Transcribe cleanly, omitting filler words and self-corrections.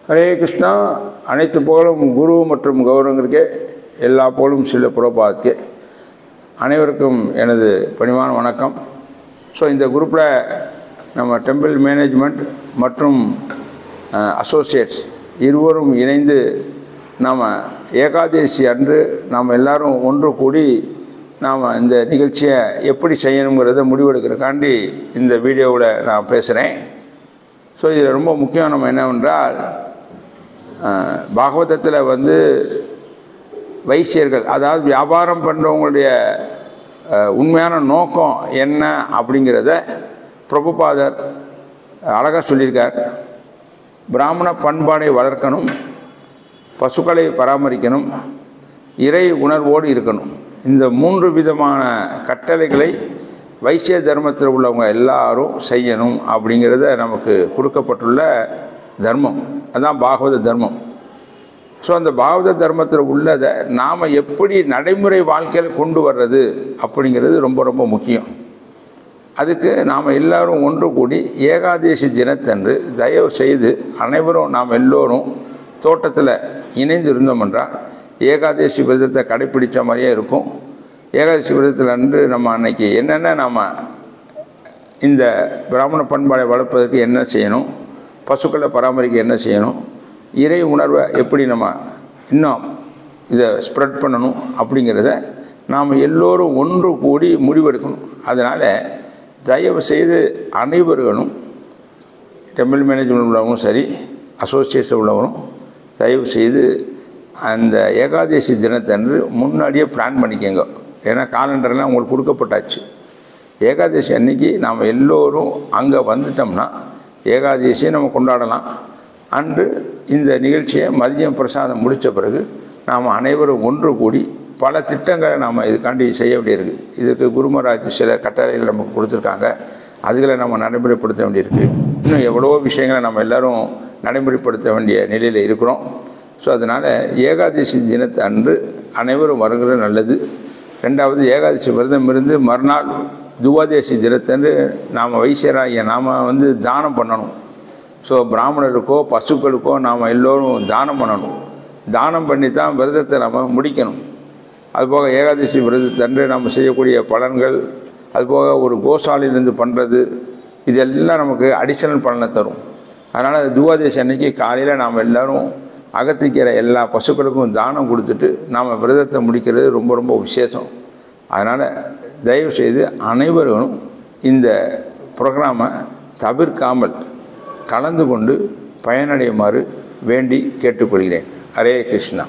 ஹரே கிருஷ்ணா. அனைத்து புகழும் குரு மற்றும் கௌரவங்களுக்கே, எல்லா புகழும் சில புறப்பாதுக்கே. அனைவருக்கும் எனது பணிவான வணக்கம். ஸோ இந்த குரூப்பில் நம்ம டெம்பிள் மேனேஜ்மெண்ட் மற்றும் அசோசியேட்ஸ் இருவரும் இணைந்து நாம் ஏகாதசி அன்று நாம் எல்லோரும் ஒன்று கூடி நாம் இந்த நிகழ்ச்சியை எப்படி செய்யணுங்கிறத முடிவெடுக்கிறக்காண்டி இந்த வீடியோவில் நான் பேசுகிறேன். ஸோ இதில் ரொம்ப முக்கியம் நம்ம என்னவென்றால், பாகவதத்தில் வைசியர்கள், அதாவது வியாபாரம் பண்ணுறவங்களுடைய உண்மையான நோக்கம் என்ன அப்படிங்கிறத பிரபுபாதர் அழகாக சொல்லியிருக்கார். பிராமண பண்பாடை வளர்க்கணும், பசுக்களை பராமரிக்கணும், இறை உணர்வோடு இருக்கணும். இந்த 3 விதமான கட்டளைகளை வைசிய தர்மத்தில் உள்ளவங்க எல்லாரும் செய்யணும் அப்படிங்கிறத நமக்கு கொடுக்கப்பட்டுள்ள தர்மம். அதுதான் பாகவத தர்மம். ஸோ அந்த பாகவத தர்மத்தில் உள்ளதை நாம் எப்படி நடைமுறை வாழ்க்கையில் கொண்டு வர்றது அப்படிங்கிறது ரொம்ப ரொம்ப முக்கியம். அதுக்கு நாம் எல்லோரும் ஒன்று கூடி ஏகாதசி தினத்தன்று தயவு செய்து அனைவரும் நாம் எல்லோரும் தோட்டத்தில் இணைந்து இருந்தோம் என்றால் ஏகாதசி விரதத்தை கடைப்பிடித்த மாதிரியே இருக்கும். ஏகாதசி விரதத்தில் அன்று நம்ம அன்னைக்கு என்னென்ன நாம் இந்த பிராமண பண்பாடை வளர்ப்பதற்கு என்ன செய்யணும், பசுக்களை பராமரிக்க என்ன செய்யணும், இறை உணர்வை எப்படி நம்ம இன்னும் இதை ஸ்ப்ரெட் பண்ணணும் அப்படிங்கிறத நாம் எல்லோரும் ஒன்று கூடி முடிவெடுக்கணும். அதனால் தயவு செய்து அனைவர்களும், டெம்பிள் மேனேஜ்மெண்ட் உள்ளவங்களும் சரி, அசோசியேஷன் உள்ளவரும் தயவு செய்து அந்த ஏகாதசி தினத்தன்று முன்னாடியே பிளான் பண்ணிக்கோங்க. ஏன்னா காலண்டர்லாம் உங்களுக்கு கொடுக்கப்பட்டாச்சு. ஏகாதசி அன்னைக்கு நாம் எல்லோரும் அங்கே வந்துட்டோம்னா ஏகாதசியை நம்ம கொண்டாடலாம். அன்று இந்த நிகழ்ச்சியை மதியம் பிரசாதம் முடித்த பிறகு நாம் அனைவரும் ஒன்று கூடி பல திட்டங்களை நாம் இதுக்காண்டி செய்ய வேண்டியிருக்கு. இதுக்கு குருமராஜ் சில கட்டளைகள் நமக்கு கொடுத்துருக்காங்க. அதுகளை நம்ம நடைமுறைப்படுத்த வேண்டியிருக்கு. இன்னும் எவ்வளவோ விஷயங்களை நம்ம எல்லோரும் நடைமுறைப்படுத்த வேண்டிய நிலையில் இருக்கிறோம். ஸோ அதனால் ஏகாதசி தினத்தை அன்று அனைவரும் வருகிறது நல்லது. ரெண்டாவது, ஏகாதசி விரதம் இருந்து மறுநாள் துவாதசி தினத்தன்று நாம் வைசியராகிய நாம் தானம் பண்ணணும். ஸோ பிராமணருக்கோ பசுக்களுக்கோ நாம் எல்லோரும் தானம் பண்ணணும். தானம் பண்ணி தான் விரதத்தை நம்ம முடிக்கணும். அதுபோக ஏகாதசி விரதத்தன்று நம்ம செய்யக்கூடிய பலன்கள், அதுபோக ஒரு கோசாலையிலேருந்து பண்ணுறது, இதெல்லாம் நமக்கு அடிஷனல் பலனை தரும். அதனால் துவாதசி அன்னைக்கு காலையில் நாம் எல்லோரும் அகத்திக்கிற எல்லா பசுக்களுக்கும் தானம் கொடுத்துட்டு நாம் விரதத்தை முடிக்கிறது ரொம்ப ரொம்ப விசேஷம். அதனால் தயவுசெய்து அனைவரும் இந்த ப்ரோக்ராமை தவிர்க்காமல் கலந்து கொண்டு பயனடையுமாறு வேண்டி கேட்டுக்கொள்கிறேன். ஹரே கிருஷ்ணா.